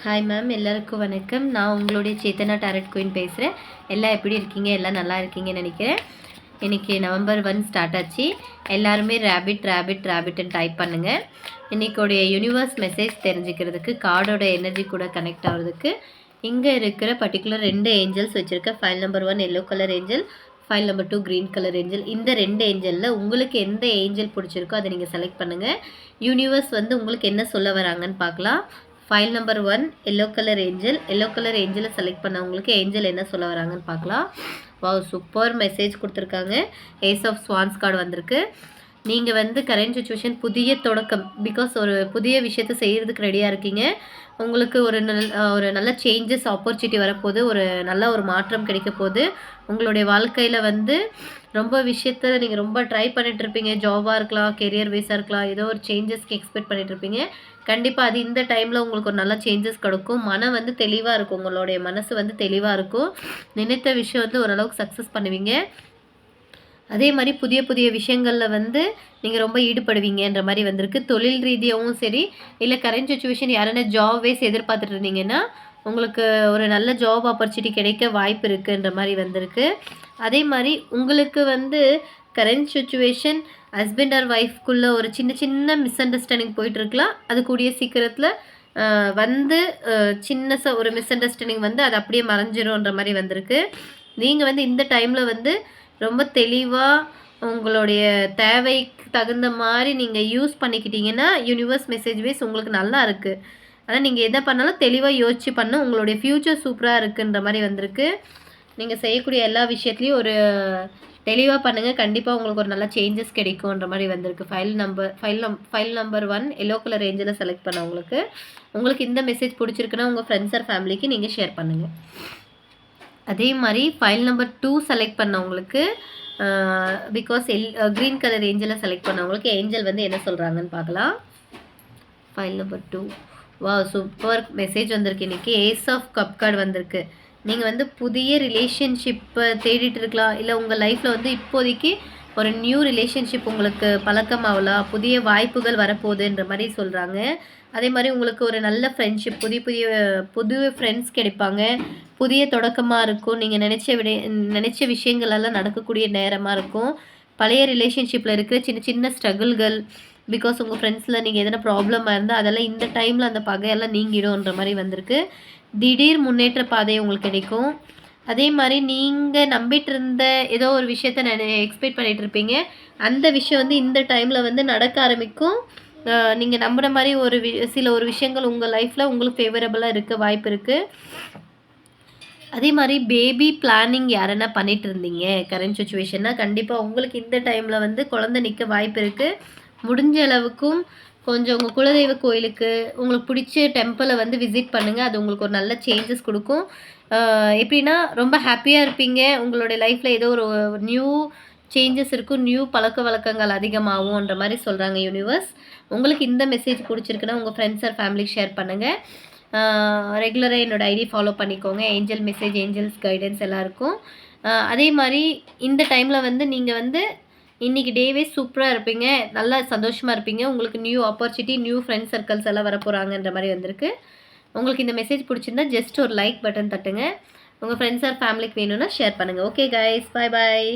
Hi ma'am, எல்லாருக்கும் வணக்கம். நான் உங்களுடைய சேத்தனா டேரட் குயின் பேசுகிறேன். எல்லாம் எப்படி இருக்கீங்க? எல்லாம் நல்லா இருக்கீங்கன்னு நினைக்கிறேன். இன்றைக்கி நவம்பர் 1 ஸ்டார்ட் ஆச்சு. எல்லாருமே ரேபிட்னு டைப் பண்ணுங்கள். இன்றைக்கோடைய யூனிவர்ஸ் மெசேஜ் தெரிஞ்சுக்கிறதுக்கு, கார்டோட எனர்ஜி கூட கனெக்ட் ஆகிறதுக்கு இங்கே இருக்கிற பர்டிகுலர் 2 ஏஞ்சல்ஸ் வச்சுருக்க. File number 1 yellow colour angel, file number 2 green colour angel. இந்த 2 ஏஞ்சலில் உங்களுக்கு எந்த ஏஞ்சல் பிடிச்சிருக்கோ அதை நீங்கள் செலக்ட் பண்ணுங்கள். யூனிவர்ஸ் உங்களுக்கு என்ன சொல்ல வராங்கன்னு பார்க்கலாம். ஃபைல் நம்பர் 1 எல்லோ கலர் ஏஞ்சலை செலக்ட் பண்ணவங்களுக்கு ஏஞ்சல் என்ன சொல்ல வராங்கன்னு பார்க்கலாம். வாவ், சூப்பர் மெசேஜ் கொடுத்துருக்காங்க. ஏஸ் ஆஃப் ஸ்வான்ஸ் கார்டு வந்திருக்கு. நீங்கள் கரண்ட் சுச்சுவேஷன் புதிய தொடக்கம், பிகாஸ் ஒரு புதிய விஷயத்தை செய்கிறதுக்கு ரெடியாக இருக்கீங்க. உங்களுக்கு ஒரு நல்ல சேஞ்சஸ் ஆப்பர்ச்சுனிட்டி வரப்போகுது. நல்ல ஒரு மாற்றம் கிடைக்க போகுது. உங்களுடைய வாழ்க்கையில் ரொம்ப விஷயத்த நீங்கள் ரொம்ப ட்ரை பண்ணிகிட்ருப்பீங்க. ஜாபாக இருக்கலாம், கெரியர் வைஸாக இருக்கலாம், ஏதோ ஒரு சேஞ்சஸ்க்கு எக்ஸ்பெக்ட் பண்ணிகிட்ருப்பீங்க. கண்டிப்பாக அது இந்த டைமில் உங்களுக்கு ஒரு நல்ல சேஞ்சஸ் கிடைக்கும். மனம் தெளிவாக இருக்கும். உங்களுடைய மனசு தெளிவாக இருக்கும். நினைத்த விஷயம் ஓரளவுக்கு சக்ஸஸ் பண்ணுவீங்க. அதே மாதிரி புதிய புதிய விஷயங்களில் நீங்கள் ரொம்ப ஈடுபடுவீங்கன்ற மாதிரி வந்திருக்கு. தொழில் ரீதியாகவும் சரி, இல்லை கரண்ட் சுச்சுவேஷன் யாரான ஜாப் வைஸ் எதிர்பார்த்துட்டு இருந்தீங்கன்னா உங்களுக்கு ஒரு நல்ல ஜாப் ஆப்பர்ச்சுனிட்டி கிடைக்க வாய்ப்பு இருக்குன்ற மாதிரி வந்திருக்கு. அதே மாதிரி உங்களுக்கு கரண்ட் சுச்சுவேஷன் ஹஸ்பண்ட் ஆர் ஒய்ஃப்குள்ளே ஒரு சின்ன சின்ன மிஸ் அண்டர்ஸ்டாண்டிங் போயிட்டுருக்கலாம். அது கூடிய சீக்கிரத்தில் சின்ன ஒரு மிஸ் அண்டர்ஸ்டாண்டிங் அது அப்படியே மறைஞ்சிரும்ன்ற மாதிரி வந்திருக்கு. நீங்கள் இந்த டைமில் ரொம்ப தெளிவாக உங்களுடைய தேவைக்கு தகுந்த மாதிரி நீங்கள் யூஸ் பண்ணிக்கிட்டீங்கன்னா யூனிவர்ஸ் மெசேஜ் வைஸ் உங்களுக்கு நல்லா இருக்குது. ஆனால் நீங்கள் எதை பண்ணாலும் தெளிவாக யோசிச்சு பண்ண உங்களுடைய ஃப்யூச்சர் சூப்பராக இருக்குன்ற மாதிரி வந்திருக்கு. நீங்கள் செய்யக்கூடிய எல்லா விஷயத்துலையும் ஒரு தெளிவாக பண்ணுங்கள். கண்டிப்பாக உங்களுக்கு ஒரு நல்ல சேஞ்சஸ் கிடைக்கும்ன்ற மாதிரி வந்திருக்கு. ஃபைல் நம்பர் 1 எல்லோ கலர் ஏஞ்சலை செலக்ட் பண்ண உங்களுக்கு இந்த மெசேஜ் பிடிச்சிருக்குன்னா உங்கள் ஃப்ரெண்ட்ஸ் ஆர் ஃபேமிலிக்கு நீங்கள் ஷேர் பண்ணுங்கள். அதே மாதிரி ஃபைல் நம்பர் 2 செலக்ட் பண்ணவங்களுக்கு, பிகாஸ் க்ரீன் கலர் ஏஞ்சலை செலக்ட் பண்ணவங்களுக்கு ஏஞ்சல் என்ன சொல்கிறாங்கன்னு பார்க்கலாம். ஃபைல் நம்பர் 2, வா, சூப்பர் மெசேஜ் வந்திருக்கு. இன்றைக்கி ஏஸ் ஆஃப் கப் கார்டு வந்திருக்கு. நீங்கள் புதிய ரிலேஷன்ஷிப்பை தேடிட்டு இருக்கலாம். இல்லை உங்கள் லைஃப்பில் இப்போதைக்கு ஒரு நியூ ரிலேஷன்ஷிப் உங்களுக்கு பழக்கமாகலாம். புதிய வாய்ப்புகள் வரப்போகுதுன்ற மாதிரி சொல்கிறாங்க. அதே மாதிரி உங்களுக்கு ஒரு நல்ல ஃப்ரெண்ட்ஷிப், புது ஃப்ரெண்ட்ஸ் கிடைப்பாங்க. புதிய தொடக்கமாக இருக்கும். நீங்கள் நினச்ச விஷயங்களெல்லாம் நடக்கக்கூடிய நேரமாக இருக்கும். பழைய ரிலேஷன்ஷிப்பில் இருக்கிற சின்ன சின்ன ஸ்ட்ரகிள்கள், பிகாஸ் உங்கள் ஃப்ரெண்ட்ஸில் நீங்கள் எதனா ப்ராப்ளமாக இருந்தால் அதெல்லாம் இந்த டைமில் அந்த பகையெல்லாம் நீங்கிடும்ன்ற மாதிரி வந்திருக்கு. திடீர் முன்னேற்ற பாதை உங்களுக்கு கிடைக்கும். அதே மாதிரி நீங்கள் நம்பிட்டு இருந்த ஏதோ ஒரு விஷயத்த எக்ஸ்பெக்ட் பண்ணிகிட்டு இருப்பீங்க. அந்த விஷயம் இந்த டைமில் நடக்க ஆரம்பிக்கும். நீங்கள் நம்புகிற மாதிரி சில விஷயங்கள் உங்கள் லைஃப்பில் உங்களுக்கு ஃபேவரபுளாக இருக்க வாய்ப்பு இருக்குது. அதே மாதிரி பேபி பிளானிங் யாரென்னா பண்ணிகிட்டு இருந்தீங்க கரண்ட் சுச்சுவேஷன்னா, கண்டிப்பாக உங்களுக்கு இந்த டைமில் குழந்தை நிற்க வாய்ப்பு இருக்குது. முடிஞ்ச அளவுக்கும் கொஞ்சம் உங்கள் குலதெய்வ கோயிலுக்கு உங்களுக்கு பிடிச்ச டெம்பிளை விசிட் பண்ணுங்கள். அது உங்களுக்கு ஒரு நல்ல சேஞ்சஸ் கொடுக்கும். எப்படின்னா ரொம்ப ஹாப்பியாக இருப்பீங்க. உங்களுடைய லைஃப்பில் ஏதோ ஒரு நியூ சேஞ்சஸ் இருக்கும். நியூ பழக்க வழக்கங்கள் அதிகமாகும்ன்ற மாதிரி சொல்கிறாங்க யூனிவர்ஸ். உங்களுக்கு இந்த மெசேஜ் பிடிச்சிருக்குன்னா உங்கள் ஃப்ரெண்ட்ஸ் ஆர் ஃபேமிலிக்கு ஷேர் பண்ணுங்கள். ரெகுலராக என்னோடய ஐடி ஃபாலோ பண்ணிக்கோங்க. ஏஞ்சல் மெசேஜ், ஏஞ்சல்ஸ் கைடன்ஸ் எல்லாம் இருக்கும். அதே மாதிரி இந்த டைமில் நீங்கள் இன்றைக்கி டேவே சூப்பராக இருப்பீங்க. நல்லா சந்தோஷமாக இருப்பீங்க. உங்களுக்கு new opportunity, new friends circles எல்லாம் வரப்போகிறாங்கன்ற மாதிரி வந்திருக்கு. உங்களுக்கு இந்த மெசேஜ் பிடிச்சிருந்தா ஜஸ்ட் ஒரு லைக் பட்டன் தட்டுங்க. உங்கள் ஃப்ரெண்ட்ஸ் ஆர் ஃபேமிலிக்கு வேணும்னா ஷேர் பண்ணுங்கள். ஓகே கைஸ், பாய் பாய்.